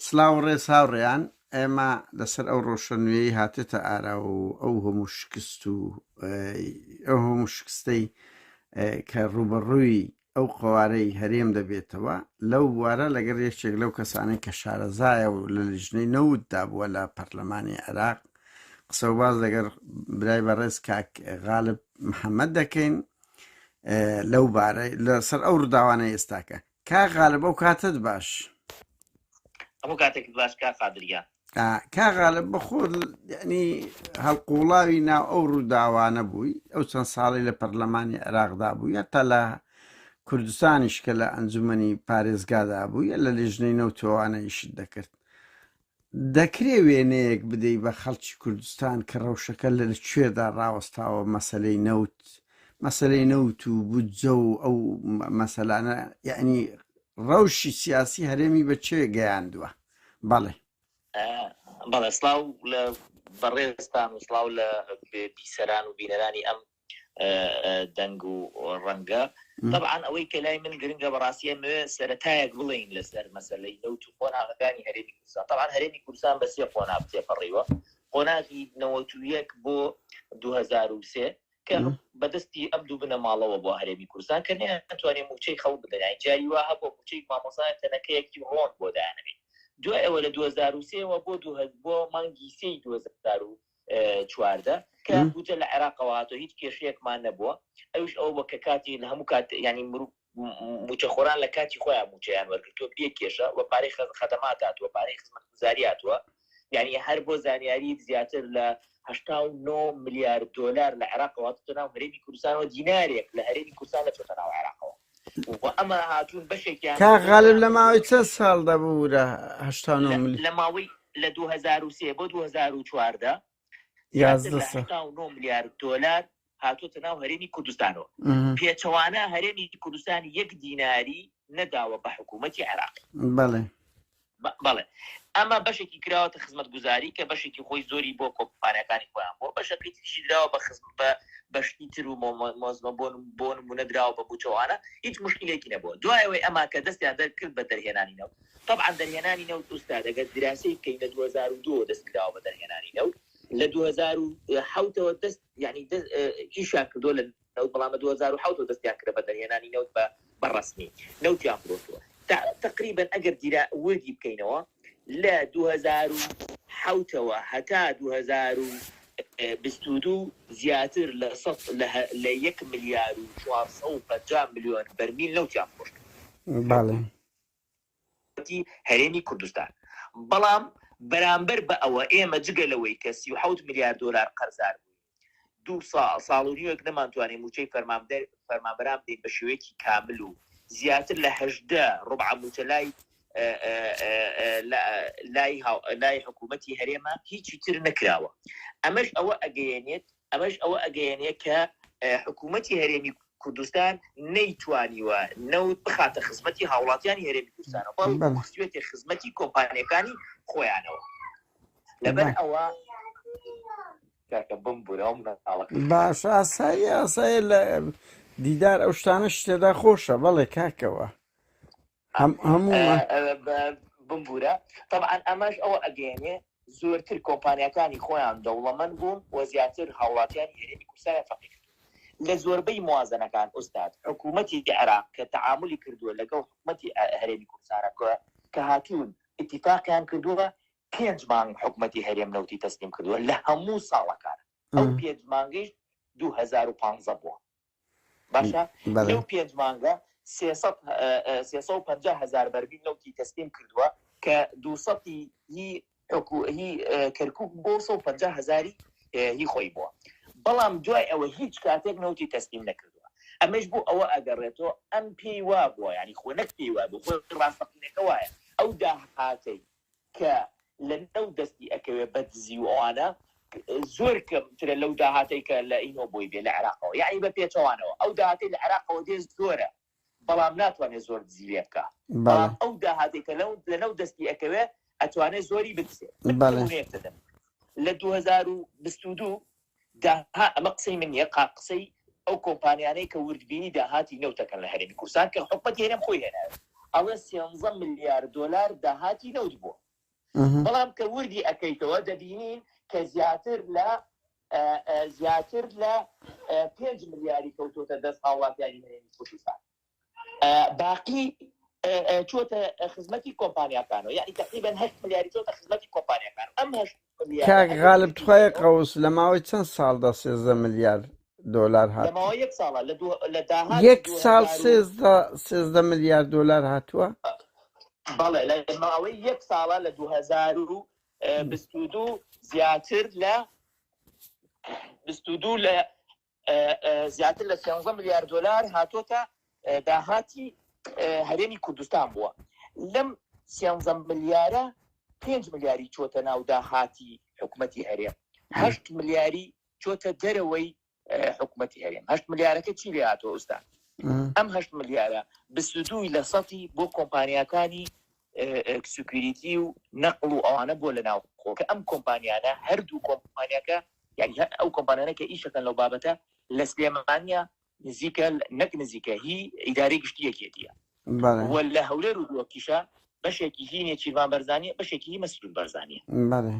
سلااو ڕێز هاوڕێیان ئێمە لەسەر ئەو ڕۆشنوێی هاتێتە ئارا و ئەو هەموو شکست و ئەو هەموو شکستەی کە ڕوبەڕووی ئەو قوارەی هەرێم دەبێتەوە لەو وارە لەگەر یەکێک لەو کەسانەی کە شارەزایە و لە لیژنەی نەوتدا بووە لە پەرلەمانی عێراق قسە و باز لەگەر برای بەڕێز کاک غالب محەممەد دەکەین لەو بارە لەسەر ئەو ڕووداوانەی ئێستاکە کا غالب ئەو کاتت باش هەموو کاتێک باش کا قادریا کا غالب بەخۆر یعنی هەڵقوڵاوی ناو ئەو ڕووداوانە بووی ئەو چەند ساڵی لە پەرلەمانی عێراقدا بوو یا تا لە کوردستانیش کە لە ئەنجومەنی پارێزگادا بوو یا لە لێژنەی نەوتەوانەیشت دەکرد دەکرێ وێنەیەک بدەی بە خەڵکی کوردستان کە ڕەوشەکە لە کوێدا ڕاوەستاوە مەسەلەی نەوت و بودجە و ئەو مەسەلانە یعنی ڕەوشی سیاسی هەرێمی بەچێ گەیاندووە بەڵێ سڵاو لە بەڕێستان و سڵاو لە بیسەران و بینەرانی ئەم دەنگ و ڕەنگە طبعا ئەوەی کە لای من گرنگە بەڕاستیە سەرەتایەک بڵێین لەسەر مەسەلەی نەوت و قۆناغەکانی هەرێمی کوردستان طبعا هەرێمی کوردستان بە سێ قۆناغ تێپەڕیوە قۆناغی 91 بۆ 2003 کە بەدەستی ئەم دوو بنە ماڵەوە بۆ هەرێمی کوردستان کە نەتوانێت موچەی خەڵک بدەین جاری وا هەبوو موچەی مامۆسای تەنەکەیەکی ڕۆن بۆ دانەوێت دوای ئەوە لە 2003ەوە بۆ مانگی 2014 کە بوجە لە عێراقەوە هاتۆ هیچ کێشەیەکمان نەبووە ئەوش ئەو بە کە کاتی لە هەموو کات ینی موچەخۆران لە کاتی خۆیان موچەیان وەرگرتووە بێ کێشە و پارەی خەدەمات هاتووە پارەی خزمەتگوزاری هاتووە یعنی هەر بۆ زانیاری زیاتر لە 89 میلیارد دلار لە عێراقەوە هاتوتە ناو هەرێمی کوردستانەوە دینارێک لە هەرێمی کوردستان دەچۆتە ناو عێراقەوە و ئەمە هاتوون بەشێکیان کا غالب لە ماوەی چەند ساڵ دەبوو لە 89 لە ماوەی لە 2003 بۆ 2014 19 میلیارد دلار هاتوتە ناو هەرێمی کوردستانەوە پێچەوانە هەرێمی کوردستان 1 دیناری نەداوە بە حکوومەتی عێراقی بەڵێ ئەمە بەشێکی کراوەتە خزمەتگوزاری کە بەشێکی خۆی زۆری بۆ کۆمپانیەکانی خۆیان بۆ بەشەکەی تریشی دراوە بە بەشتی تر و مۆزمە بۆ نمونە دراوە بە بووچەوانە هیچ مشکلێکی نەبووە دوایەوەی ئەما کە دەستیان دەرکرد بە دەرهێنانی نەوت طبعا دەرهێنانی نەوت ئوستا دەگەت دراسی بکەین لە 2002 دەستکراوە بە دەرهێنانی نەوت لە 2007ەوە دەست یعنی ئیشان کردۆ لە نەوت بەڵام لە 2007 دەستیان کرد بە دەرهێنانی نەوت بە ڕەسمی نەوتیان فرۆشتووە تقریبا ئەگەر دیرا وردی بکەینەوە لە 2007ەوە هەتا 2022 زیاتر لە 1 میلیارد و 450 میلیۆن بەرمیل نەوتیان فرۆشت هەرێمی کوردستان بەڵام بەرامبەر بە ئەوە ئێمە جگە لەوەی کە 37 میلیارد دلار قەرزار بوو 2 ساڵ و نیوەک نەمانتوانێت موچەی فەرمانبەران بدەین بە شێوەیەکی کامل و زیاتر لە 18 ڕبع موچە لای حکوومەتی هەرێمە هیچی تر نەکراوە ئەمەش ئەوە ئەگەیەنێت کە حکوومەتی هەرێمی کوردستان نەیتوانیوە نەوت بخاتە خزمەتی هاوڵاتیانی هەرێمی کوردستانەوە بەڵکو خستوێتی خزمەتی کۆمپانیەکانی خۆیانەوە لەبەر ئەوە باش ئاسایی لە دیدار ئەو شتانە شتێدا خۆشە بەڵێ کاکەوە هەموو بمبورە طبعا ئەمەش ئەوە ئەگەیەنێ زۆرتر کۆمپانیەکانی خۆیان دەوڵەمەند بوون و زیاتر هاوڵاتیانی هەرێمی کوردستان فەقیر لە زۆربەی موازنەکان ئوستاد حکوومەتی عێراق کە تەعاملی کردووە لەگەڵ حکوومەتی هەرێمی کوردستانەکە کە هاتوون ئیتیفاقیان کردووە 5 مانگ حکوومەتی هەرێم نەوتی تەسلیم کردووە لە هەموو ساڵەکان ئەو 5 مانگیش 2015 بووە باشە لەو 5 مانگە 350,000 بەرمیل نەوتی تەسلیم کردووە کە 200 هی کەرکووک بۆ 150,000 هی خۆی بووە بەڵام دوای ئەوە هیچ کاتێک نەوتی تەسلیم نەکردووە ئەمەش بۆ ئەوە ئەگەڕێتەوە ئەم پێی وا بووە ینی خۆ نەک پێی وا بوو خۆ ڕاستەقینەکە وایە ئەو داهاتەی کە لە نەو دەستی ئەکەوێ بەدزی و ئەوانە زۆر کەمترە لەو داهاتەی کە لە ئینۆ بۆی بێ لە عێراقەوە یعنی بە پێچەوانەوە ئەو داهاتی لە عێراقەوە دێ زۆرە بەڵام ناتوانێت زۆر دزی لێ بکە بەڵام ئەو داهاتی کە لە نەو دەستی ئەکەوێ ئەتوانێت زۆری بدسێت لە 2022 ئەمە قسەی من یە قسەی ئەو کۆمپانیانەی کە وردبینی داهاتی نەوتەکەن لە هەرێمی کوردستان کە حکومەتی هەرێم خۆی هێناوێت ئەڵە 13 ملیار دۆلار داهاتی نەوت بووە. بەڵام کە وردی ئەەکەیتەوە دەبینین کە زیاتر لە 5 ملیاری کەوتۆتە دەست هاوڵاتیانی هەرێمی کوردستان. باقی چۆتە خزمەتی کۆمپانیاکانەوە، یعنی تقریبا 8 ملیاری چۆتە خزمەتی کۆمپانیاکان. ئەم 8 ملیار کاک غالب توخوای قەوس لە ماوەی چەند ساڵدا 13 ملیار دۆلار هات؟ لە ماوەی 1 ساڵە لە داهات 1 ساڵ 13 ملیار دۆلار هاتووە؟ بەڵێ لە ماوەی 1 ساڵە لە 2022 زیاتر لە 13 ملیار دۆلار هاتۆتە داهاتی هەرێمی کوردستان بووە. لەم 13 ملیارە 5 ملیاری چۆتە ناو داهاتی حکوومەتی هەرێم، 8 ملیاری چۆتە دەرەوەی حکوومەتی هەرێم. 8 ملیارەکە چی لێ هاتۆ ئوستان؟ ئەم 8 ملیارە 22 لە سەتی بۆ کۆمپانیاکانی سکیوریتی و نەقڵ و ئەوانە بۆ لە ناو خۆ، کە ئەم کۆمپانیانە هەردوو کۆمپانیاکە یعنی ئەو کۆمپانیانە کە ئیشەکەن لەو بابەتە لە سلێمانیا نزیکە هی ئیدارەی گشتی یەکێتیە وە لە هەولێر و دووەکیشە بەشێکی هی نێچیروان بەرزانیە، بەشێکی هی مەسرور بەرزانیە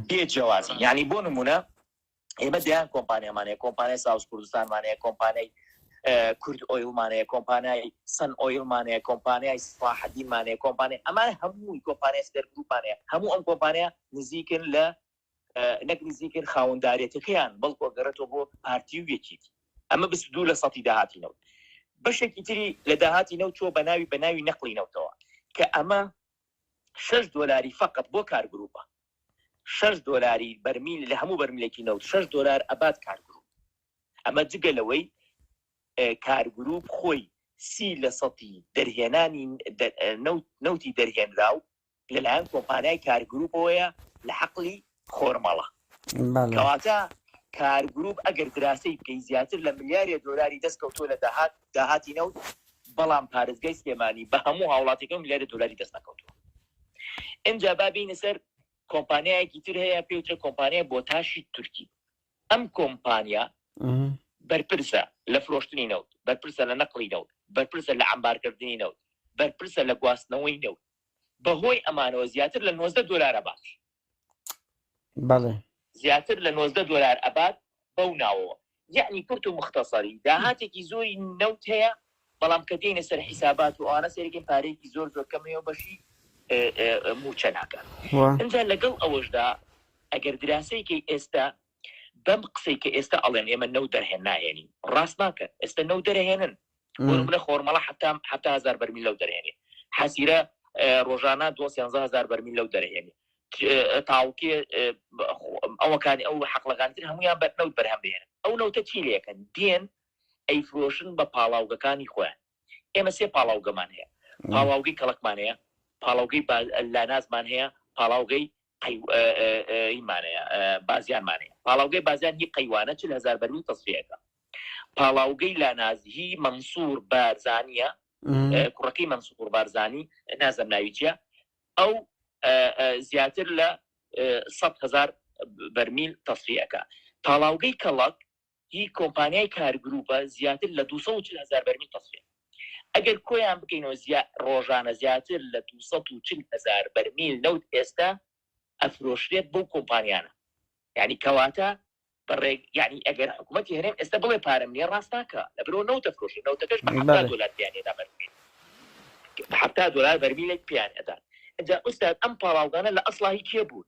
بێ جیاوازی. یعنی بۆ نمونە ئێمە دەیان کۆمپانیامانەیە، کۆمپانیای ساوس کوردستانمانەیە، کۆمپانیای کورد ئۆیلمانەیە، کۆمپانیای سن ئۆیلمانەیە، کۆمپانیای سڵاحەدینمانەیە، کۆمپانیای ئەمانە هەمووی کۆمپانیای سەرگروپمانەیە، هەموو ئەم کۆمپانیا نزیکن لە نزیکن خاوەنداریەتەکەیان بەڵکو گەڕێتەوە بۆ پارتی و یەکێتی. ئەمە 22 لە سەتی داهاتی نەوت. بەشێکی تری لە داهاتی نەوت چۆ بەناوی نەقڵی نەوتەوە کە ئەمە 6 دۆلاری فقط بۆ کارگروپە، 6 دۆلاری بەرمیل لە هەموو بەرمیلێکی نەوت 6 دۆلار ئەبات کارگروپ. ئەمە جگە لەوەی کارگروپ خۆی 30 لە سەتی دەرهێنانی نەوتی دەرهێنراو لەلایەن کۆمپانیای کارگروپەوەیە لە حەقلی خۆرمەڵە. کەواتە کارگروپ ئەگەر دراسی بکەی زیاتر لە ملیارە دۆلاری دەستکەوتۆ لە داهاتی نەوت، بەڵام پارێزگای سلێمانی بە هەموو هاوڵاتیەکە ملیارە دۆلاری دەست نەکەوتووە. ئینجا بابینە سەر کۆمپانیایەکی تر هەیە پێوترە کۆمپانیای بۆتاشی تورکی. ئەم کۆمپانیا بەرپرسە لە فرۆشتنی نەوت، بەرپرسە لە نەقڵی نەوت، بەرپرسە لە عەمبارکردنی نەوت، بەرپرسە لە گواستنەوەی نەوت. بەهۆی ئەمانەوە زیاتر لە 90 دۆلار ئەبات. بەڵێ زیاتر لە 90 دۆلار ئەبات بەو ناوەوە. یعنی کورت و مختصری داهاتێکی زۆری نەوت هەیە، بەڵام کە دێنە سەر حیسابات و ئەوانە سەرێکین پارەیەکی زۆر کەمەوە بەشی موچە ناکات. ئەنجا لەگەڵ ئەوەشدا ئەگەر دراسەیەکی ئێستا بەم قسەی کە ئێستا ئەڵێن ئێمە نەوت دەرهێن ناهێنین، ڕاست ناکە. ئێستا نەوت دەرهێنن بۆ نمونە خۆرمەڵە حتا 1000 بەرمیل لەو دەرهێنێ، حەسیرە ڕۆژانە 11000 بەرمیل لەو دەرهێنێ، تاوکێ ئەوەکانی ئەو حەقلەکانتر هەمویان بە نەوت بەرهەم دێنن. ئەو نەوتە چی لێکەن؟ دێن ئەیفرۆشن بە پاڵاوگەکانی خۆیان. ئێمە 3 پاڵاوگەمان هەیە، پاڵاوگەی کەڵکمان هەیە، پاڵاوگەی لانازمان هەیە، پاڵاوگەی بازیانمان هەیە. پاڵاوگەی بازیان هی قەیوانە 40000 بەرمیل تەسفیەکە. پاڵاوگەی لانازهی مەنسوور بارزانیە، کوڕەکەی مەنسوور بارزانی نازەم ناوی چیە، ئەو زیاتر لە 100,000 بەرمیل تەسفیەکە. پاڵاوگەی کەڵک هی کۆمپانیای کارگروپە زیاتر لە 240,000 بەرمیل تەسفیە. ئەگەر کۆیان بکەینەوە ڕۆژانە زیاتر لە 240,000 بەرمیل نەوت ئێستا ئەفرۆشرێت بەو کۆمپانیانە. یعنی کەواتە بەڕێک یعنی ئەگەر حکوومەتی هەرێم ئێستا بڵێ پارەم نیە ڕاست ناکە، لە برۆ نەوت ئەفرۆشێت، نەوتەکەش بە 70 دۆلار پیانێدا بەرمیل، 70 دۆلار بەرمیلێک پیان ئەدات. ئەجا ئوستاد ئەم پاڵاوگانە لە ئەسڵی کێ بوون؟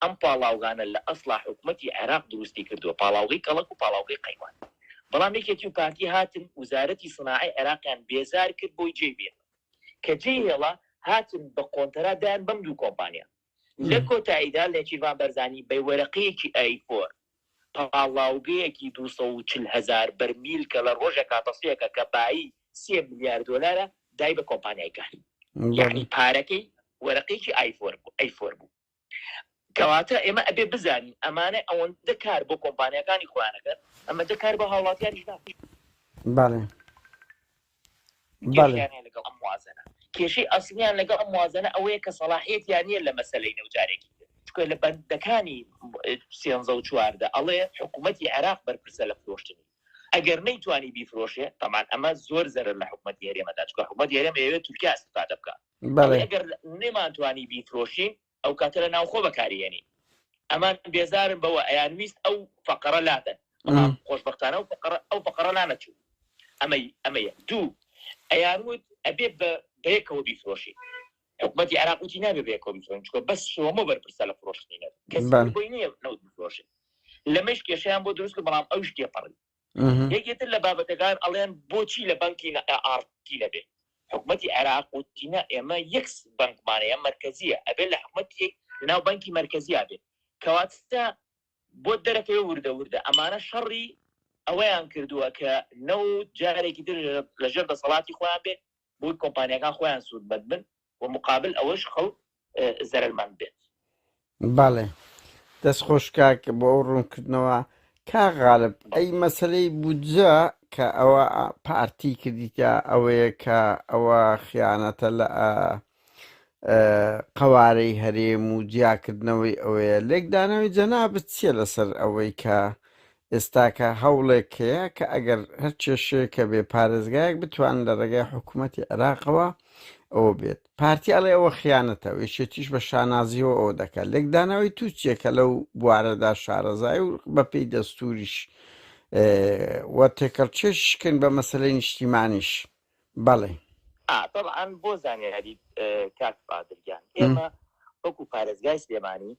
ئەم پاڵاوگانە لە ئەسڵا حکوومەتی عێراق دروستی کردووە، پاڵاوگەی کەڵک و پاڵاوگەی قەیوان. بەڵام یەکێتی و پارتی هاتن وزارەتی سناعی عێراقیان بێزار کرد بۆی جێبێ، کە جێهێڵە هاتن بە کۆنترادیان بەم دوو کۆمپانیا. لە کۆتاییدا لە نێچیروان بەرزانی بە وەرەقەیەکی ئایفۆر پاڵاوگەیەکی 240,000 بەرمیل کە لە ڕۆژێکا تەسفیەکە کە بایی 3 ملیار دۆلارە دای بە کۆمپانیای کاری. یعنی پارەکەی وەرەقەیەکی ئایفۆر بوو. کەواتە ئێمە ئەبێ بزانین ئەمانە ئەوەندە کار بۆ کۆمپانیەکانی خۆیانەکەن، ئەمەدە کار بە هاوڵاتیانیش ناکەن. بەڵێ لەگەڵ ئەم موازنە کێشەی ئەسڵیان لەگەڵ ئەم موازنە ئەوەیە کە سەلاحیەتیان نییە لە مەسەلەی نەوجارێکی چکە لە بەندەکانی 13 و 14 ئەڵێ حکوومەتی عێراق بەرپرسە لە فرۆشتنی، ئەگەر نەیتوانی بیفرۆشێ طبعا ئەمە زۆر زەرر لە حکوومەتی هەرێمەدا چکە حکوومەتی هەرێم ئێوێ تورکیا استفادە بکە ئەگەر نێمانتوانی بیفرۆشین ئەو کاتە لە ناوخۆ بەکارهێنین ئەمان بێزارن بەوە ئەیانویست ئەو فەقەرە لادەن خۆشبەختانە ئەو فەقەرە لا نەچوو ئەمەیە دوو ئەیانوت ئەبێ بەیەکەوە بیفرۆشی حکوومەتی عێراق وتی نابێ بەیەکەوە بیفرۆشین چکە بەس شۆمە بەرپرسە لە فڕۆشتنی نەبێت کەسی بۆی نییە نەوت بفرۆشین لەمەش کێشەیان بۆ دروست بەڵام ئەوش تێپەڕی یەکێتر لە بابەتەکان ئەڵێن بۆچی لە بانکی ئارتی نەبێ حکوومەتی عێراق وتینە ئێمە یەک بانکمانەیە مرکزیە ئەبێ لە حکوومەتی لەناو بانکی مرکزیە بێت کەواتە بۆ دەرەکەوێ وردە ئەمانە شەڕی ئەوەیان کردووە کە نەوت جارێکی تر لەژێر دەسەڵاتی خۆیان بێت بۆی کۆمپانیەکان خۆیان سوودمەند بن و مقابل ئەوەش خەڵک زەرمەند بێت بەڵێ دەست خۆشکاک بۆ ئەو ڕوونکردنەوە کاغالب ئەی مەسلەی بودجە کە ئەوە پارتی کردیتە ئەوەیە کە ئەوە خیانەتە لە قەوارەی هەرێم و جیاکردنەوەی ئەوەیە لێکدانەوەی جەنابەت چییە لەسەر ئەوەی کە ئێستاکە هەوڵێک هەیە کە ئەگەر هەر کێشەیە کە بێ پارێزگایەک بتوان لە ڕێگای حکوومەتی عێراقەوە ئەوە بێت پارتی ئەڵێ ئەوە خیانەتە وێشێتیش بە شانازیەوە ئەوە دەکات لێکدانەوەی تو چیەکە لەو بوارەدا شارەزای و بەپێی دەستوریش وە تێکەڵچێشکن بە مەسلەی نیشتیمانیش بەڵێ طبعا بۆ زانیاری کاک بادرگیان ئێمە وەکو پارێزگای سلێمانی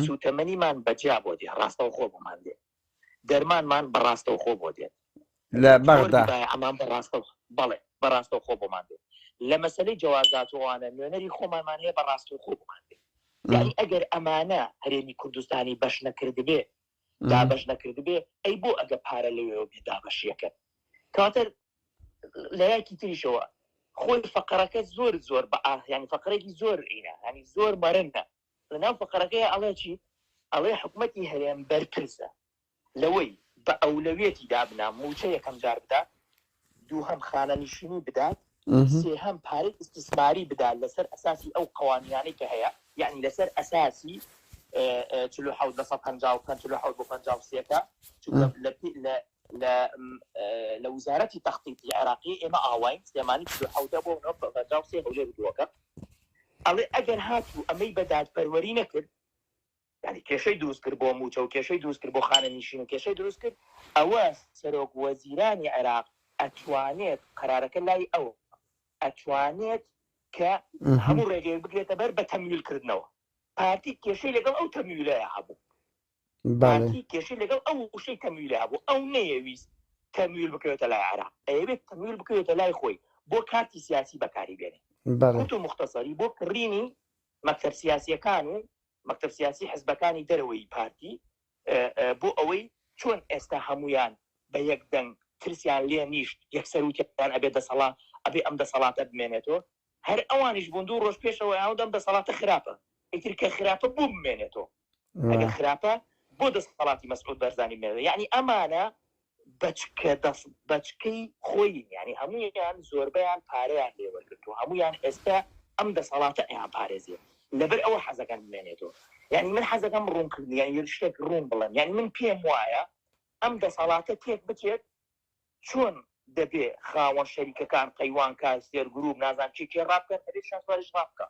سوتەمەنیمان بەجیا بۆ دێ ڕاستەوە خۆ بۆمان دێ دەرمانمان بەڕاستەوە خۆ بۆ دێت لە بەغدا ئەمان بەڵێ بەڕاستەوە خۆ بۆمان دێت لە مەسلەی جوازاتوانە نوێنەری خۆمانمان هەیە بەڕاستەوە خۆ بۆمان دێت یعنی ئەگەر ئەمانە هەرێمی کوردستانی بەش نەکرد بێ دابەش نەکرد بێ ئەی بۆ ئەگە پارە لەوێەوە بێ دابەشیەکە کاتە لەیەکی تریشەوە خۆی فەقەرەکە زۆر بە ینی فەقەرێکی زۆر ئینە ینی زۆر مەرنە لەناو فەقەرەکەی ئەڵێ چی ئەڵێ حکوومەتی هەرێم بەرپرسە لەوەی بە ئەولەوێتی دابنا موچە یەکەم جار بدات دووهەم خانەنشینی بدات سێهەم پارەی استثماری بدات لەسەر ئەساسی ئەو قوانینانەی کە هەیە یعنی لەسەر ئەساسی 47 لە وزارەتی تەخطیطی عێراقی ئێمە ئاواین سلێمانی 47 بۆ 53 هەولێر بدووەکە ئەڵێ ئەگەر هاتوو ئەمەی بەدادپەروەری نەکرد یعنی کێشەی دروست کرد بۆ موچە و کێشەی دروست کرد بۆ خانەنشین و کێشەی دروست کرد ئەوە سەرۆک وەزیرانی عێراق ئەتوانێت قەرارەکە لای ئەوە ئەتوانێت کە هەموو ڕێگەیەک بگرێتە بەر بە تەمویلکردنەوە پارتی کێشەی لەگەڵ ئەو تەمویلایە هەبوو پارتی کێشەی لەگەڵ ئەو وشەی تەمویلە هەبوو ئەو نەیەویست تەمویل بکرێتە لای عێراق ئەوێت تەمویل بکرێتە لای خۆی بۆ کارتی سیاسی بەکاری بێنێ بۆ مختصری بۆ کڕینی مەکتەب سیاسیەکان و مەکتەب سیاسی حزبەکانی دەرەوەی پارتی بۆ ئەوەی چۆن ئێستا هەمویان بە یەک دەنگ ترسیان لێ نیشت یەکسەر وتیان ئەبێ دەسەڵات ئەبێ ئەم دەسەڵاتە بمێنێتەوە هەر ئەوانیش بوون دوو ڕۆژ پێشەوە ئەودەم دەسەڵاتە خراپە ئیتر کە خراپە بوو بمێنێتەوە ئەگەر خراپە بۆ دەسەڵاتی مەسعود بەرزانی بمێنێتەوە یعنی ئەمانە بەچکەی خۆی یعنی هەموویان زۆربەیان پارەیان لێوەرگرتووە هەمویان ئێستا ئەم دەسەڵاتە ئەیان پارێزیە لەبەر ئەوە حەزەکان بمێنێتەوە یعنی من حەزەکەم ڕوونکردن یعنی شتێک ڕوون بڵێم یعنی من پێم وایە ئەم دەسەڵاتە تێک بچێت چۆن دەبێ خاوەن شەریکەکان قەیوان کار سێر گروپ نازان چی کێ ڕابکەن هەرێ شانسوارش ڕابکە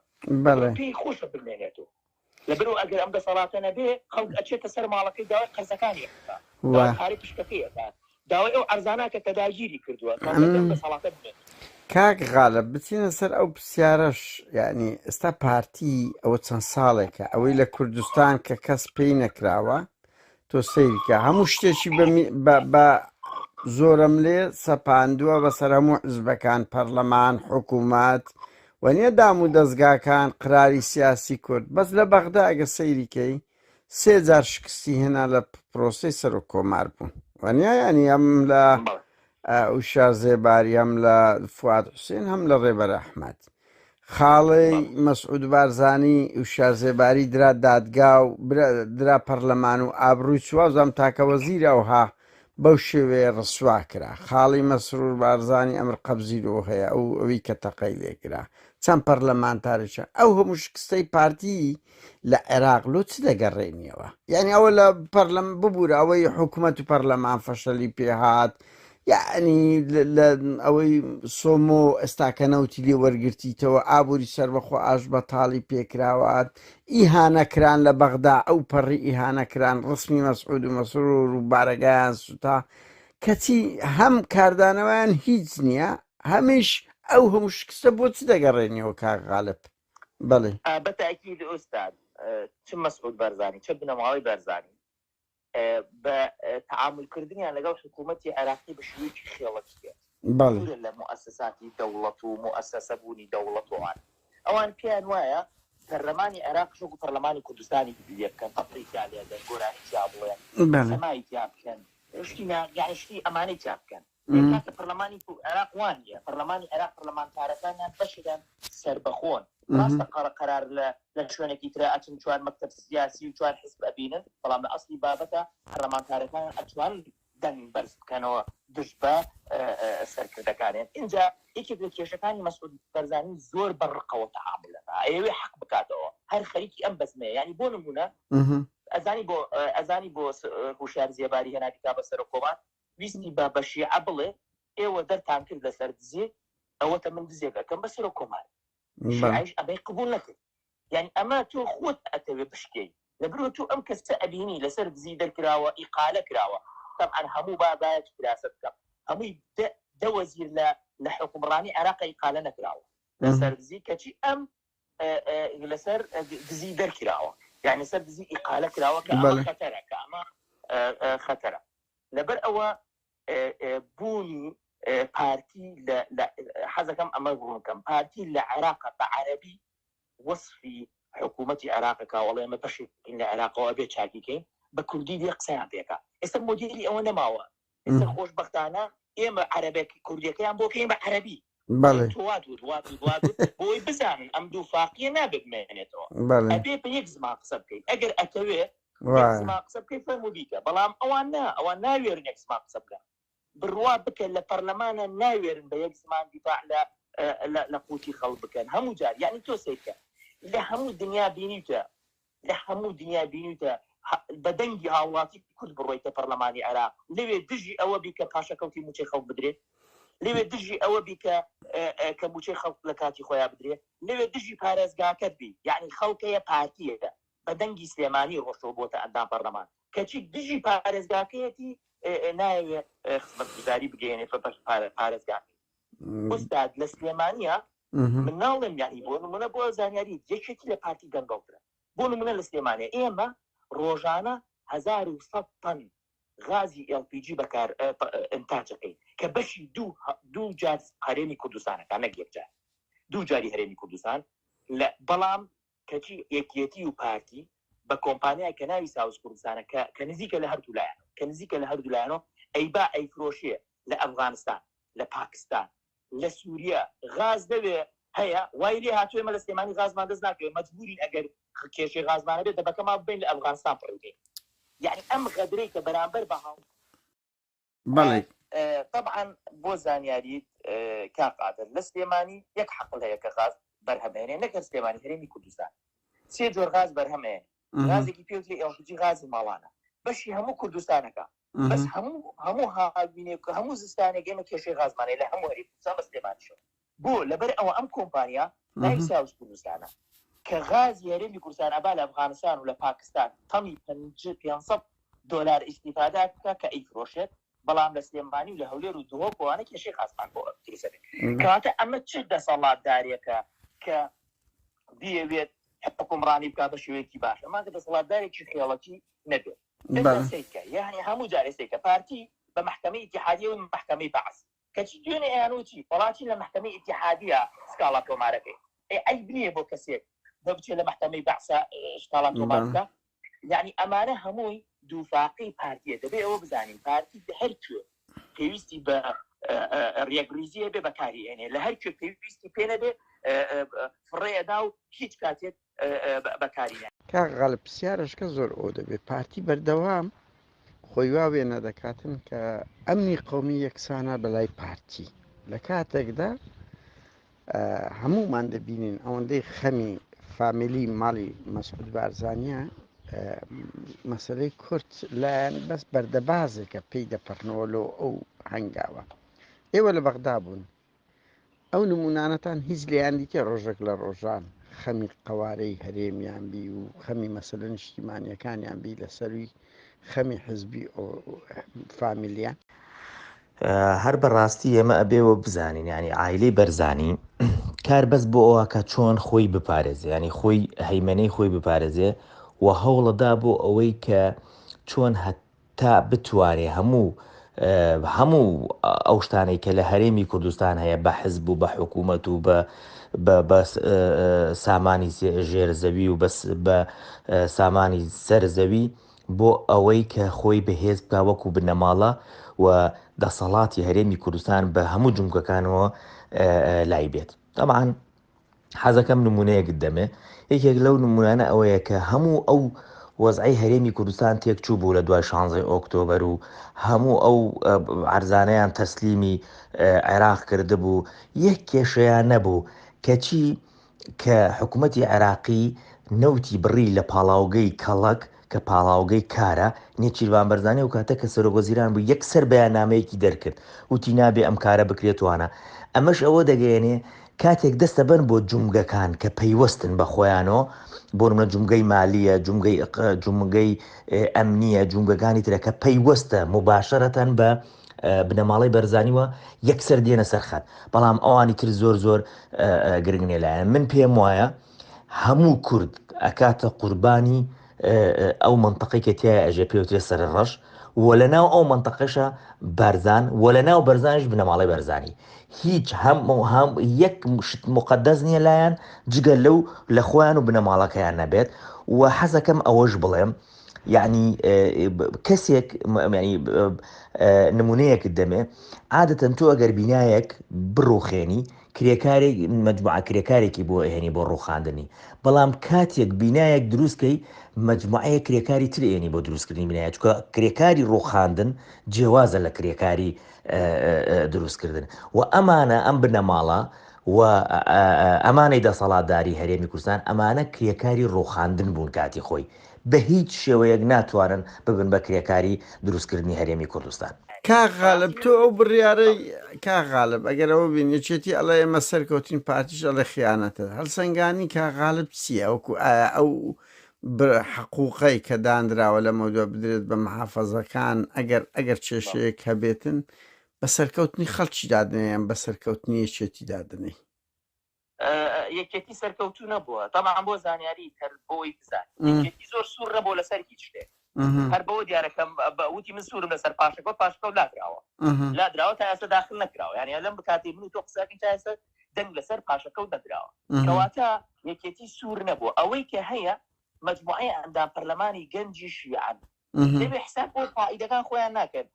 پێی خۆشە بمێنێتەوە لەبەرەوە ئەگەر ئەم دەسەڵاتە نەبێ خەڵک ئەچێتە سەر ماڵەکەی داوای قەرزەکانی هاری پشتەکەیەکات داوای ئەو ئەرزاناکە کە داگیری کردووە دەسەڵاتە بمێن کاک غالب بچینە سەر ئەو پرسیارەش یعنی ئێستا پارتی ئەوە چەند ساڵێکە ئەوەی لە کوردستان کە کەس پێی نەکراوە تۆ سەیریکە هەموو شتێکی بە زۆرم لێ سەپاندووە بەسەر هەموو حزبەکان پەرلەمان حکوومەت وەنیە دام و دەستگاکان قراری سیاسی کورد بەس لە بەغدا ئەگە سەیریکەی 3 جار شکستی هێنا لە پرۆسەی سەر و کۆمار بوون وەنیە ینی ئەم لە وشار زێباری هەم لە فواد حوسێن هەم لە ڕێبەر ئەحمەد خاڵی مەسعود بارزانی وشار زێباری درا دادگا و درا پەرلەمان و ئابڕووی چوازام تاکە وەزیرەوەها بەو شێوەیە ڕسوا کرا خاڵی مەسرور بارزانی ئەمر قەبزیرەوە هەیە ئەوی کە تەقەی لێکرا چەند پەرلەمانتارێکە ئەو هەموو شکستەی پارتی لە عێراق لۆ چ دەگەڕێنیەوە یعنی ئەوە لە پەرلەم ببوورە ئەوەی حکوومەت و پەرلەمان فەشەلی پێهات یعنی ئەوەی سۆمۆ ئێستاکەنەوتی لێ وەرگرتیتەوە ئابووری سەربەخۆ ئاش بەتاڵی پێکراوات ئیهانەکران لە بەغدا ئەو پەڕی ئیهانەکران ڕسمی مەسعود و مەسرور و بارەگایان سوتا کەچی هەم کاردانەوەیان هیچ نییە هەمیش ئەو هەموو شکستە بۆ چ دەگەڕێنیەوە کاک غالب بەڵێ بەتاکید ئۆستاد چ مەسعود بەرزانی چه بنەماڵی بەرزانی بە تعاملکردنیان لەگەڵ حکوومەتی عێراقی بە شێوەیەکی خێڵەتیە لە مؤسساتی دەوڵەت و مؤسسە بوونی دەوڵەت وان ئەوان پێیان وایە پەرلەمانی عێراق شۆک و پەرلەمانی کوردستانی لێ بکەن تەقریتیا لێدەن گۆرانی تیا بڵێن سەمای تیا بکەن شتی ئەمانەی تیا بکەن کاتە پەرلەمانی عێراق وان نیە پەرلەمانی عێراق پەرلەمانتارەکانیان بەشدان سەربەخۆن ڕاستە قەرار لە شوێنێکی ترە ئەچن چوار مەکتەب سیاسی و چوار حزب ئەبینن بەڵام لە ئەسڵی بابەتە پەرلەمانتارەکان ئەتوان دەنگ بەرز بکەنەوە دژ بە سەرکردەکانیان اینجا یەکێک لە کێشەکانی مەسعود بەرزانی زۆر بەڕقەوە تەعامل دەکات ئەوێ حەق بکاتەوە هەر خەریکی ئەم بەزمەیە ینی بۆ نمونە ئەزانی بۆ هوشیار زیێباری هێناتی کا بەسەر کۆمان ویستی بە شیعە بڵێ ئێوە دەرتان کرد لەسەر دزێ ئەوەتە من دزێکەکەم بەسەر کۆمان شیعیش ئەمەی قبول نەکرد یعنی ئەمە تۆ خۆت ئەتەوێ بشکەی لەبرۆ تۆ ئەم کەسە ئەبینی لەسەر دزی دەرکراوە ئیقالە کراوە طبعا هەموو بابایەت فراسە بکەم هەمووی دە وەزیر لە حکومڕانی عێراق ئیقالە نەکراوە لەسەر دزی کەچی ئەم لەسەر دزی دەرکراوە یعنی لەسەر دزی ئیقالە کراوە کە ئەمە خەتەرە کە ئەمە خەتەرە لەبەر ئەوە بوونی پارتی حەزەکەم ئەمە بوونکەم پارتی لە عێراق بە عەرەبی وەصفی حکوومەتی عێراقەکە وەڵێ ئێمە بەشێکین لە عێراقەوە بێ چاکیکەین بە کوردی دێ قسەیان پێکە ئێستا مۆدیری ئەوە نەماوە ئێستا خۆشبەختانە ئێمە عەرەبێکی کوردیەکەیان بۆکەین بە عەرەبی بۆی بزانن ئەم دوو فاقیە نابێت بمێنێتەوە ئەبێ بە یەک زمان قسە بکەین ئەگەر ئەتەوێ زمان قسە بکەین فەرموودیکە بەڵام ئەوان ناوێرن یەک زمان قسە بکەن بڕوا بکەن لە پەرلەمانە ناوێرن بە یەک زمان دیفاع لە قوتی خەڵک بکەن هەموو جار یعنی تۆ سیکە لە هەموو دنیا بینیتە بە دەنگی هاوڵاتی کورد بڕۆیتە پەرلەمانی عێراق لەوێ دژی ئەوە بیکە پاشەکەوتی موچەی خەڵک بدرێت لەوێ دژی ئەوە بیکە کە موچەی خەڵک لە کاتی خۆیان بدرێت لەوێ دژی پارێزگاکەت بی یعنی خەڵکەیە پارتیەکە بە دەنگی سلێمانی ڕۆشتەوە بۆتە ئەندام پەرلەمان کەچی دژی پارێزگاکەیەتی ناوێ خزمەتگوزاری بگەێنێتە بەش پارێزگاکە ئوستاد لە سلێمانیە من ناڵێم یعنی بۆ نمونە بۆ زانیاری یەکێکی لە پارتی گەنگەڵترە بۆ نمونە لە سلێمانیە ئێمە ڕۆژانە 1100 تەن غازی LPG بەکار ئەنتاجەکەی کە بەشی دوو جار هەرێمی کوردستانەکە نەک یەک جار دوو جاری هەرێمی کوردستان بەڵام کەچی یەکێتی و پارتی بە کۆمپانیای کە ناوی ساوز کوردستانە کە نزیکە لە هەردوو لایەنەوە ئەیبا ئەیفرۆشیە لە ئەفغانستان لە پاکستان لە سووریا غاز دەوێ هەیە وای لێ هاتووێ مە لە سلێمانی غازمان دەست ناکەوێت مەجبورین ئەگەر کێشەی غازمانە بێت دەبەکەما ببین لە ئەفغانستان پڕودێ یعنی ئەم غەدرەی کە بەرامبەر بە هاو بەڵێ طبعا بۆ زانیاریت کاقادر لە سلێمانی یەک حەقل هەیە کە غاز بەرهەمێنێ نەکە سلێمانی هەرێمی کوردستان سێ جۆر غاز بەرهەمێنێ غازێکی پێوتری LPG غازی ماڵانە بەشی هەموو کوردستانەکە بەس هەموو هاوینێک هەموو زستانێک ئێمە کێشەی غازمانەیە لە هەموو هەرێمی کوردستان بە سلێمانیشەوە بۆ لەبەر ئەوە ئەم کۆمپانیا ناوی ساوز کوردستانە کە غازی هەرێمی کوردستان ئەبا لە ئەفغانستان و لە پاکستان تەنی $500 ئیستیفادا بکە کە ئەیفرۆشێت بەڵام لە سلێمانی و لە هەولێر و دهۆکۆوانە کێشەی غازمان بۆ دروستەکەن کەواتە ئەمە چ دەسەڵاتدارێکە کە بیەوێت حکومڕانی بکات بە شێوەیەکی باش ئەمان کە دەسەڵاتدارێکی خێڵەتی نەبێت یعنی هەموو جارێ سێکە پارتی بە محکەمەی ئیتیحادیە و محکەمەی بەعس کەچی دوێنێ ئەیانوتی وڵاتی لە محکەمەی ئیتیحادیە سکاڵا تۆمارەکەی ئەی بنیە بۆ کەسێک بچێت لە محکەمەی بەعسا شکاڵا تۆمار بکە یعنی ئەمانە هەمووی دووفاقی پارتیە دەبێت ئەوە بزانین پارتی هەرکوێ پێویستی بە ڕێگریزیە بێ بەکاریێنێ لە هەرکوێ پێویستی پێ نەبێ فڕێدا و هیچ کاتێک بەکارینە کاک غەالب پرسیارەشکە زۆر ئەو دەبێت پارتی بەردەوام خۆی وا وێنە دەکاتن کە ئەمنی قەومی یەکسانە بەلای پارتی لە کاتێکدا هەمومان دەبینین ئەوەندەی خەمی فامیلی ماڵی مەسعود بارزانیە مەسەلەی کورد لایەن بەس بەردەبازێکە پێی دەپەڕنەوەلۆ ئەو هەنگاوە ئێوە لە بەغدا بوون ئەو نمونانەتان هیچ لیان دیکە ڕۆژێک لە ڕۆژان خەمی قەوارەی هەرێمیان بی و خەمی مەسەلەن نیشتیمانیەکانیان بی لەسەروی خەمی حزبی فامیلیان هەر بەڕاستی ئێمە ئەبێەوە بزانین ینی ئایلەی بەرزانی کار بەس بۆ ئەوە کە چۆن خۆی بپارێزێ ینی خۆی هەیمەنەی خۆی بپارێزێ و هەوڵەدا بۆ ئەوەی کە چۆن هەتا بتوانێ هەموو ئەو شتانەی کە لە هەرێمی کوردستان هەیە بە حزب و بە حکوومەت و بە سامانی ژێرزەوی و بە سامانی سەرزەوی بۆ ئەوەی کە خۆی بەهێز بکە وەکو بنەماڵە و دەسەڵاتی هەرێمی کوردستان بە هەموو جونگەکانەوە لای بێت. طبعاً حەزەکەم نمونەیەکت دەمێ یەکێک لەو نمونانە ئەوەیە کە هەموو ئەو وەزعی هەرێمی کوردستان تێکچوو بوو لە دوای 16 ئۆکتۆبەر و هەموو ئەو عەرزانەیان تەسلیمی عێراق کردبوو یەک کێشەیان نەبوو کەچی کە حکوومەتی عێراقی نەوتی بڕی لە پاڵاوگەی کەڵک کە پاڵاوگەی کارە نێچیروان بەرزانانی و کاتە کە سەرۆگۆزیران بوو یەکسەر بەیاننامەیەکی دەرکرد وتی نابێ ئەم کارە بکرێتوانە ئەمەش ئەوە دەگەیەنێ کاتێک دەستە بن بۆ جومگەکان کە پەیوەستن بە خۆیانەوە بۆ نمە جومگەی مالیە جومگەی ئەمنیە جومگەکانی ترەکە پەیوەستە مباشرەتەن بە بنەماڵی بەرزانیوە یەکسەر دێنە سەرخەت بەڵام ئەوانی تر زۆر گرنگنێ لایەن من پێم وایە هەموو کورد ئەکاتە قوربانی ئەو منطقەی کە تایە ئەژێ پێوترێ سەر ڕەش وە لە ناو ئەو منطقەشە بارزان وە لە ناو بەرزانش بنەماڵی بەرزانی هیچ هەم یەک مقدەس نییە لایەن جگە لەو لە خۆیان و بنەماڵەکەیان نەبێت و حەزەکەم ئەوەش بڵێم یعنی کەسێک نمونەیەکت دەمێ عادەتەن تۆ ئەگەر بینایەک بڕوخێنی کرێکارێک مەجموعە کرێکارێکی بۆ ئەهێنی بۆ ڕوخاندنی بەڵام کاتێک بینایەک دروستکەی مەجموعەیە کرێکاری ترێنی بۆ دروستکردنی بینایە چکە کرێکاری ڕوخاندن جیاوازە لە کرێکاری دروستکردن و ئەمانە ئەم بنەماڵە و ئەمانەی دەسەڵاتداری هەرێمی کوردستان ئەمانە کرێکاری ڕوخاندن بوون کاتی خۆی بە هیچ شێوەیەک ناتوانن ببن بە کرێکاری دروستکردنی هەرێمی کوردستان. کاغالب تۆ ئەو بڕیارەی کاغالب ئەگەر ئەوە بینێچێتی ئەڵێ ئێمە سەرکەوتین پارتیش ئەڵێ خیانەتە هەڵسەنگانی کاغالب چییە وەکو ئایا ئەو حقوقەی کە دانراوە لە مەودە بدرێت بە محافەزەکان ئەگەر کێشەیەک هەبێتن بە سەرکەوتنی خەڵکی دادنێن بە سەرکەوتنی یەکێتی دادنەی یەکێتی سەرکەوتو نەبووە تەمام بۆ زانیاری هەر بۆی بزان یەکێتی زۆر سوور نەبوو لەسەر هیچ شتێک هەر بەوە دیارەکەم وتی من سوورم لەسەر پاشەکە پاشەکە لادراوە تا ئێستا داخل نەکراوە یعنی لەم بکاتی من و تۆ قساکەین تا ئێستا دەنگ لەسەر پاشەکە و نەدراوە کەواتە یەکێتی سوور نەبووە ئەوەی کە هەیە مجموعەی ئەندام پەرلەمانی گەنجی شیعەن دەبێ حساب بۆ قائیدەکان خۆیان ناکرد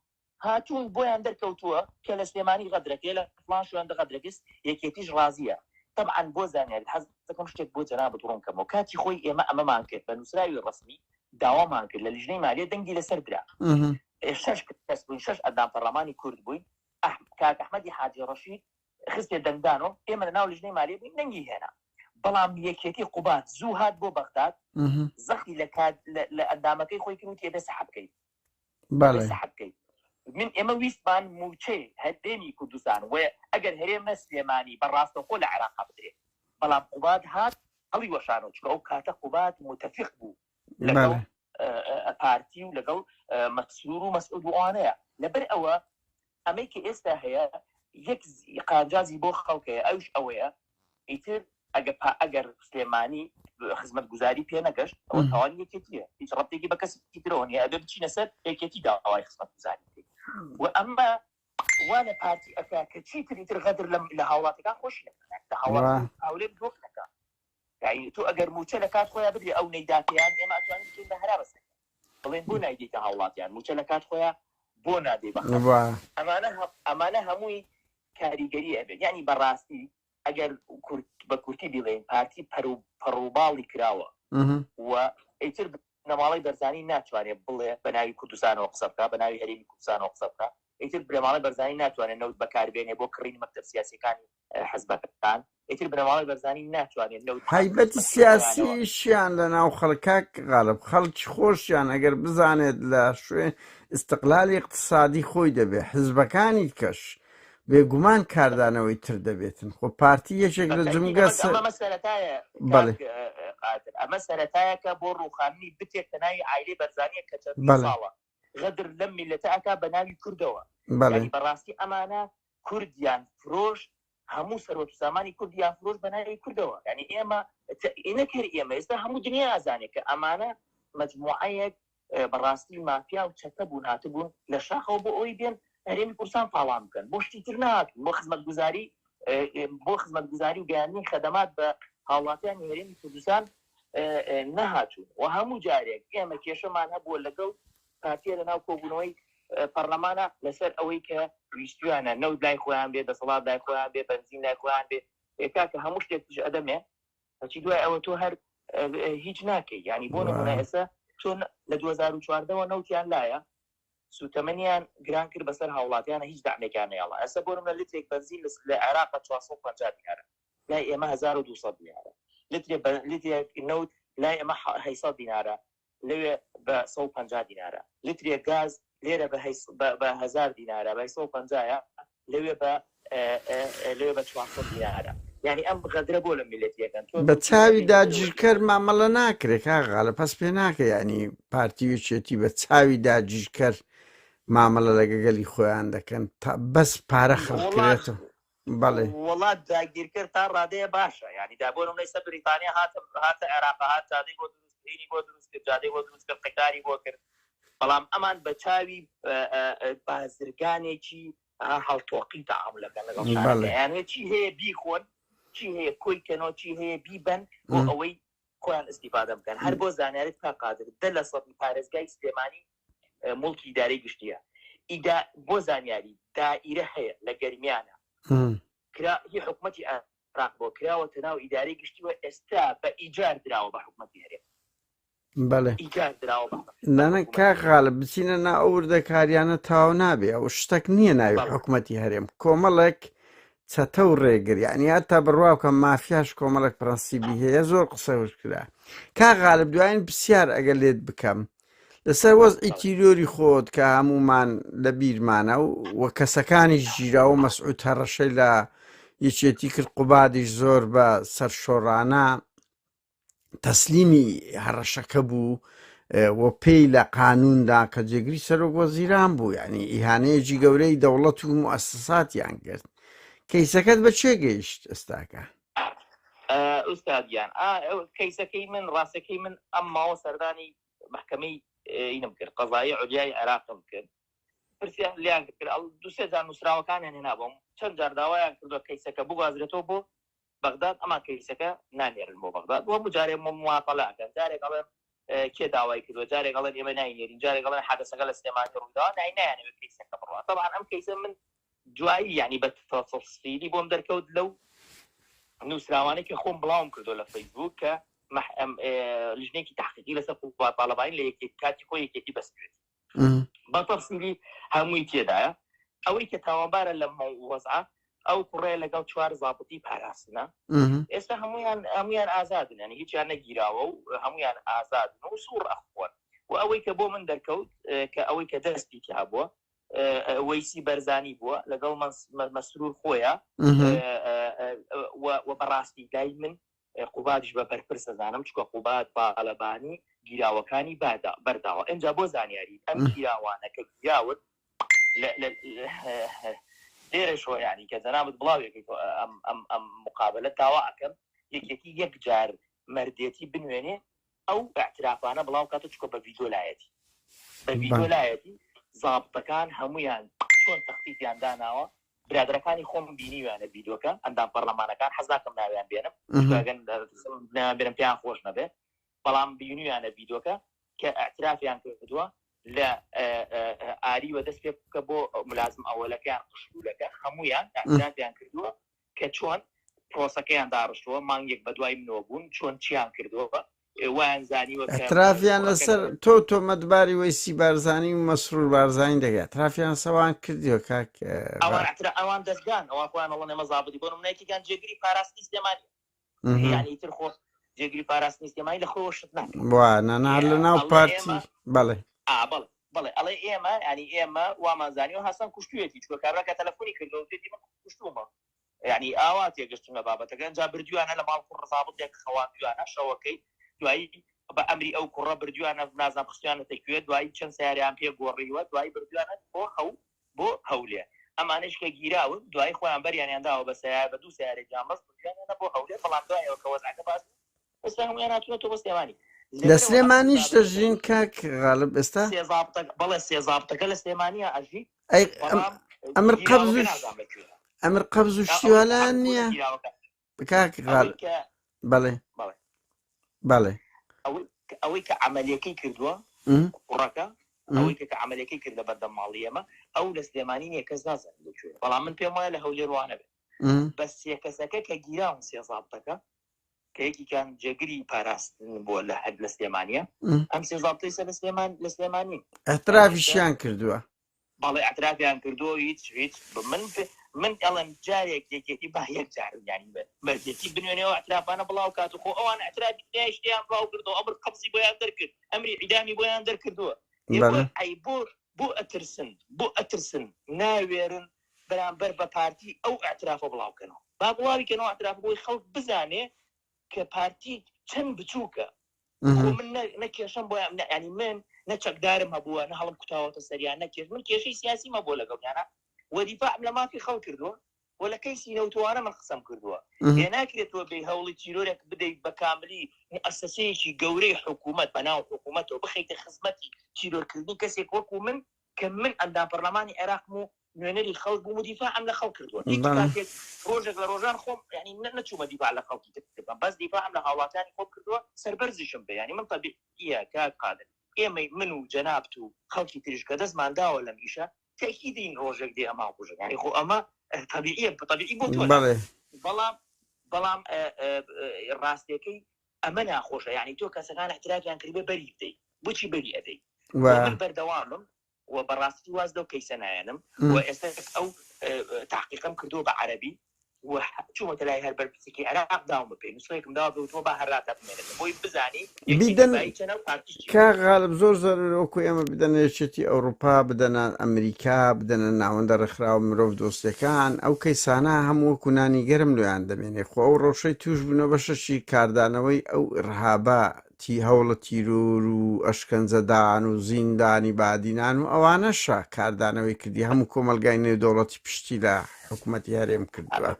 هاتوون بۆیان دەرکەوتووە کە لە سلێمانی غەدرەکێ لە فڵان شوێن دەغەدرەکەس یەکێتیش ڕازیە طبعا بۆ زانیاری حەز دەکەم شتێک بۆ جەنابەت ڕوونکەمەوە کاتی خۆی ئێمە ئەمەمان کرد بە نووسراوی ڕسمی داوامان کرد لە لیژنەی مالیە دەنگی لەسەر درا 6 کەس بووین 6 ئەندام پەرلەمانی کورد بووین کاک ئەحمەدی حاجی ڕەشید خستێ دەنگدانەوە ئێمە لە ناو لیژنەی مالیە بووین دەنگی هێنا بەڵام یەکێتی قوبات زوو هات بۆ بەغداد زەخی لە ئەندامەکەی خۆی کرد و تێبێ سەحەب بکەیت من ئێمە ویستمان موچەی هەرێمی کوردستان و ئەگەر هەرێمە سلێمانی بەڕاستەخۆ لە عێراق بدرێت بەڵام قوبات هات هەڵی وەشانەوە چکە ئەو کاتە قوبات متفق بوو لەگەڵ پارتی و لەگەڵ مەسرور و مەسعود وانەیە لەبەر ئەوە ئەمەی کە ئێستا هەیە یەک قانجازی بۆ خەڵکەیە ئەوش ئەوەیە ئیتر ئەگەر سلێمانی خزمەت گوزاری پێ نەگەشت ئەوە تاوانی یەکێتیە هیچ ڕەبتێکی بە کەسی ترەوە نیە ئەگەر بچینە سەر یەکێتی داوای خزمەت گوزاری و ئەمە وا لە پارتی ئەکا کە چیتری تر غەدر لە هاوڵاتەکان خۆشی لە هاوڵێ دۆک نەکە یعنی تۆ ئەگەر موچە لە کات خۆیان بدرێ ئەو نەیداتیان ئێمە ئەتوانین بچین بە هەرا بەسەر بڵێن بۆ نایدێتە هاوڵاتیان موچە لە کات خۆیان بۆ نادێ بە ئەمانە هەمووی کاریگەری ئەبێت یعنی بەڕاستی ئەگەر بە کورتی بڵێن پارتی پەڕووباڵی کراوە و ئیتر نەماڵی بەرزانی ناتوانێت بڵێ بە ناوی کوردستانەوە قسە بکە بە ناوی هەرێمی کوردستانەوە قسە بکە ئیتر بنەماڵی بەرزانی ناتوانێت نەوت بەکاربێنێ بۆ کڕینی مەکتەب سیاسیەکانی حزبەکان ئیتر بنەماڵی بەرزانی ناتوانێت نەوت هەیبەتی سیاسیشیان لە ناو خەڵکا غاڵب خەڵکی خۆشیان ئەگەر بزانێت لە شوێن استقلالی اقتصادی خۆی دەبێت حزبەکانی کەش بێگومان کاردانەوەی تر دەبێتن خۆ پارتی یەکێک لە جمگە ئەمە سەرەتایەکە بۆ ڕووخانی بتێکە ناوی عایلەی بەرزانیە کە چەند ساڵە غەدر لەم میلەتە ئەکا بە ناوی کوردەوە بەڕاستی ئەمانە کوردیان فرۆش هەموو سەرۆت و سامانی کوردیان فرۆش بە ناوی کوردەوە یعنی ئێمە نەکرد ئێمە ئێستا هەموو دنیا ئازانێت کە ئەمانە مجموعەیەک بەڕاستی مافیا و چەتە بوون هاتبوون لە شاخەوە بۆ ئەوی بێن هەرێمی کوردستان پاڵام بکەن بۆ شتی تر ناکەن بۆ خزمەتگوزاری و گەیاندنی خەدەمات بە هاوڵاتیانی هەرێمی کوردستان نەهاتوون و هەموو جارێک ئێمە کێشەمان هەبووە لەگەڵ پارتیە لەناو کۆبوونەوەی پەرلەمانە لەسەر ئەوەی کە ویستویانە نەوت لای خۆیان بێ دەسەڵات لای خۆیان بێ بەنزین لای خۆیان بێ کاکە هەموو شتێکیش ئەدەمێ هەچی دوای ئەوە تۆ هەر هیچ ناکەی ینی بۆ نمونە ئێستا چۆن لە 2014ەوە نەوتیان لایە سوتەمەنیان گران کرد بەسەر هاوڵاتیانە هیچ دامێکیان نەیەڵە ئەستا بۆ نمونە لترێک بەنزین لە عێراق 450 دینارە لای ئێمە 1200 دینارە لترێک نەوت لای ئێمە 800 دینارە لەوێ بە 150 دینارە لترێک گاز لێرە بە 1000 دینارە بە 150 لەوێ بە 400 دینارە یعنی ئەم غەدرە بۆ لە میلەتیەکەن بە چاوی داگیرکەر مامەڵە ناکرێت کاغاڵە پس پێ ناکە ینی پارتی وچێتی بە چاوی داگیرکەر مامەڵە لەگەگەلی خۆیان دەکەن تا بەس پارە خەڵکرێتەوە بەڵێ وڵات داگیرکرد تا ڕادەیە باشە ینی دابۆنم لەیسە بریتانیا هاتە عێراق هات جادەی بۆ دروستکردنی بۆ دروست کرد جادەی بۆ دروست کرد قەتاری بۆ کرد بەڵام ئەمان بە چاوی بازرگانێکی هەڵتۆقی تەعاملەکەن لەگەڵ یانێ چی هەیە بیخۆن چی هەیە کۆیکەنەوە چی هەیە بیبەن بۆ ئەوەی خۆیان ئیستیفادە بکەن هەر بۆ زانیاریت کا قادر 10% پارێزگای سلێمانی مڵکی ئیدارەی گشتیە بۆ زانیاری دائیرە هەیە لە گەرمیانە هی حکومەتی عێراق بۆ کراوەتە ناو ئیدارەی گشتیوە ئێستا بە ئیجار دراوە بە حکومەتی هەرێم بەڵێ نانە کاغاڵە بچینە نا ئەوردەکاریانە تاو نابێ ئەو شتێک نییە ناوی حکومەتی هەرێم کۆمەڵێک چەتە و ڕێگر یعنی هەتا بڕواکە مافیاش کۆمەڵک پرەنسیبی هەیە زۆر قسەوش کرا کاغاڵب دوایین پرسیار ئەگەر لێت بکەم لەسەر وەزعی تیرۆری خۆت کە هەمومان لە بیرمانە و کەسەکانی ژیراوە مەسعود هەڕەشەی لە یەکێتی کرد قوبادیش زۆر بە سەرشۆڕانە تەسلیمی هەڕەشەکە بوو و پێی لە قانوندا کە جێگری سەرۆک وەزیران بوو ینی ئیهانەیەکی گەورەی دەوڵەت و موسساتیان کرد کەیسەکەت بە چێ گەیشت ئێستاکە ئوستادیان کەیسەکەی من ڕاستەکەی من ئەم ماوە سەردانی محکەمەی اینم کرد قەزایی عولیای عێراقم کرد پرسیان لیان کرد دوسێ جار نووسراوەکانیان هێنابووم چەند جار داوایان کردووە کەیسەکە بگوازرێتەوە بۆ بەغداد ئەما کەیسەکە نانێرن بۆ بەغداد بۆ جارێ موواقەڵەکەن جارێک ئەڵێن کێ داوای کردووە جارێک ئەڵێن ئێمە ناینێرین جارێک ئەڵێن حادەسەکە لە سلێمانی ڕوویداوە نایانەوێت کەیسەکە بڕوا طبعا ئەم کەیسە من دوایی یعنی بە تەفسیلی بۆم دەرکەوت لەو نووسراوانەی کە خۆم بڵاوم کردو لە فەیسبوک کە لژنێکی تحقیقی لەسەر قوڵات تاڵەبانی لە کاتی خۆی یەکێتی بەستێت بە تەفسیلی هەمووی تێدایە ئەوەی کە تاوانبارە لە وەزعە ئەو کوڕێ لەگەڵ 4 زابطی پاراستنە ئێستا هەمویان ئازادن ینی هیچیان نەگیراوە و هەمویان ئازادن و سوور ئەخۆن و ئەوەی کە بۆ من دەرکەوت کە ئەوەی کە دەستی تیا بووە وەیسی بەرزانی بووە لەگەڵ مەسرور خۆیە و بەڕاستی لای من قوبادیش بە بەرپرس دەزانم چکە قوباد باڵەبانی گیراوەکانی بەرداوە ئەنجا بۆ زانیاری ئەم گیراوانە کە گیراون لێرەشەوە یعنی کە جەنابەت بڵاوێکی ئەم مقابلە تاوا ئەکەم یەکێکی یەک جار مەردێتی بنوێنێ ئەو اعترافانە بڵاو کاتە چکە بە ڤیدۆلایەتی بە ڤیدۆلایەتی زابطەکان هەمویان چۆن تەختیتیان داناوە برادەکانی خۆم بینیوانە ڤیدۆکە ئەندام پەرلەمانەکان حەز ناکەم ناویان بێنم بێنم پیان خۆش نەبێت بەڵام بینیوانە ڤیدۆکە کە اعترافیان کردووە لە ئاریوە دەست پێ بکە بۆ ملازم ئەوەلەکەیان قشولەکە هەمویان اعترافیان کردووە کە چۆن پرۆسەکەیان داڕشتووە مانگێک بە دوای منەوە بوون چۆن چیان کردووە وانزانیوە اعترافیان لەسەر تۆ مەدباری وەیسی بارزانی و مەسرور بارزانی دەگات اعترافیان سەوان کردیوە کاک ئەوان دەستگان ئەوان خۆیان ئەوڵە نەمە زابدی بۆ منایکیان جێگیری پاراستی سلێمانی یعنی تر خۆ جێگیری پاراستنی سلێمانی لە خۆ شت ناکەن وانە لە ناو پارتی بەڵێ بەڵێ ئەڵێ ئێمە ینی ئێمە وامانزانی و هەسان کوشتوێتی چوە کابراکە تەلەفۆنی کردەوە تێتی من کوشتومە ینی ئاوا تێگەشتمە بابەتەکە ئەنجا بردووانە لە ماڵ کوڕ ڕزابەتێک خەواندویانە شەوەکەی دوایی بە ئەمری ئەو کوڕە بردووانە نازان خستیانە تەکوێت دوایی چەند سیاریان پێ گۆڕیوە دوایی بردووانە بۆ هەولێ ئەمانش کە گیراون دوای خۆیان بەریانیانداوە بە سیار بە دوو سیارێک جامەست بردووانە بۆ هەولێ بەڵام دوایەوە کە وەزعەکە باس ئێستا هەموویان هاتوونەتەوە بۆ سلێمانی لە سلێمانیش دەژین کاک غالب ئێستا بەڵێ سێزابتەکە لە سلێمانیە ئەژی ئەمر قەبز و شتیوالان نییە کاک غالب بەڵێ ئەوەی کە عملیەکەی کردووە کوڕەکە ئەوەی کە عملیەکەی کردە بەردەم ماڵی ئێمە ئەو لە سلێمانی نییە کەس نازانێت لەکوێ بەڵام من پێم وایە لە هەولێروانە بێت بە سێ کەسەکە کە گیراون سێزابتەکە کە یەکیان جێگری پاراستن بۆ لە هەد لە سلێمانیە ئەم سێزابتەی سەر لە سلێمانی ئەترافیشیان کردووە بەڵێ ئەترافیان کردووە هیچ من ئەڵم جارێک یەکێتی با یەک جار ینی بەرجێتی بنوێنەوە ئەترافانە بڵاو کات و خۆ ئەوان ئەترافی شتیان بڵاو کردەوە ئەمر قەبزی بۆیان دەرکرد ئەمری عیدامی بۆیان دەرکردووە بۆ ئەترسن ناوێرن بەرامبەر بە پارتی ئەو ئەترافە بڵاوکەنەوە با بڵاویکەنەوە ئەتراف بۆی خەڵک بزانێ کە پارتی چەند بچووکە من نەکێشم بۆ ینی من نەچەکدارم هەبووە نە هەڵم کوتاوەتە سەریان نەکێش من کێشەی سیاسیمە بۆ لەگەڵیانە وەدیفاعم لە مافی خەڵک کردووە و لە کەی سینەوتوانە من قسەم کردووە هێ ناکرێتەوە بێ هەوڵی چیرۆرێک بدەیت بە کاملی مؤسسەیەکی گەورەی حکوومەت بەناو حکوومەتەوە بخەیتە خزمەتی چیرۆرکردنی کەسێک وەکو من کە من ئەندام پەرلەمانی عێراقم و نوێنەری خەڵک بووم و دیفاعم لە خەڵک کردووە ڕۆژێک لە ڕۆژان خۆم ینی نەچوومە دیفاع لە خەڵکی تکردم بەس دیفاعم لە هاوڵاتیانی خۆم کردووە سەربەرزیشم بێ ینی من تەبیعیە کاک قادر ئێمە من و جەنابت و خەڵکی تریش کە دەستمان داوە لەم ئیشە تأكيدين روجك دي أما بوجك يعني خو أما طبيعي بوتولا بلام راستيكي أما ناخوشه يعني تو كسكان احتراف يعني قريبة بريء دي بوشي بريء دي ومن بردوامم وبراستي وازدو كيسنا يعني وإستك أو تحقيقا كردوه بعربي وشو متلاقي هالبربسكي عراق داوم بين نسخيكم داوم بوتوبا هراتات من بوي بزاني بدن كغالب زور وكو اما بدن يشتي اوروبا بدن امريكا بدن ناوند رخراو مروف دوستيكان او كيسانا هم وكوناني گرم لو عندمين خو او روشي توش بنو بششي كاردانوي او ارهابا تی هەوڵە تیرۆر و ئەشکەنجەدان و زیندانی بادینان و ئەوانەشە کاردانەوەی کردی هەموو کۆمەلگای نێودەوڵەتی پشتی لە حکوومەتی هەرێم کردووە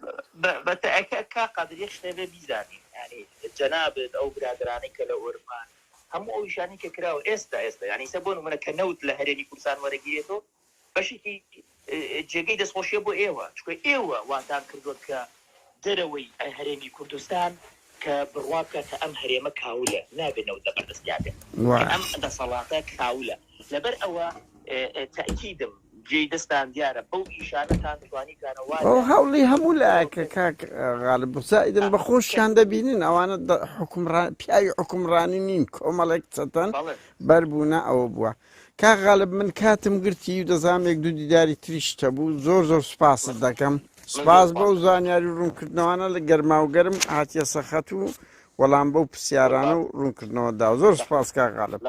بەتەکە قەدر یەک شتێ بێ بیزانین ینی جەنابێت ئەو برادرانەی کە لە ئۆرمان هەموو ئەو شانی کە کراوە ئێستا ینی سە بۆ نمونە کە نەوت لە هەرێمی کوردستان وەرەگیرێتەوە بەشێکی جێگەی دەستخۆشیە بۆ ئێوە چونکە ئێوە واتان کردووە کە دەرەوەی هەرێمی کوردستان کە بڕواکە کە ئەم هەرێمە کاولە نابێنەوە لەبەردەستیابێ ئەم دەسەڵاتە کاولە لەبەر ئەوە تەئکیدم جێی دەستان دیارە بەو ئیشانەتان توانیکانەوە هەوڵی هەموو لایەکە کاک غالب سائیدن بە خۆشیان دەبینن ئەوانە پیاوی حکومڕانی نین کۆمەڵێک چەتەن بەربوونە ئەوە بووە کاک غالب من کاتم گرتی و دەزانم 1-2 دیداری تریشتە بوو زۆر سوپاست دەکەم سپاس بەو زانیاری و ڕوونکردنەوەانە لە گەرما و گەرم هاتیە سەخەت و وەڵام بەو پرسیارانە و ڕوونکردنەوەدا زۆر سپاس کاک غالب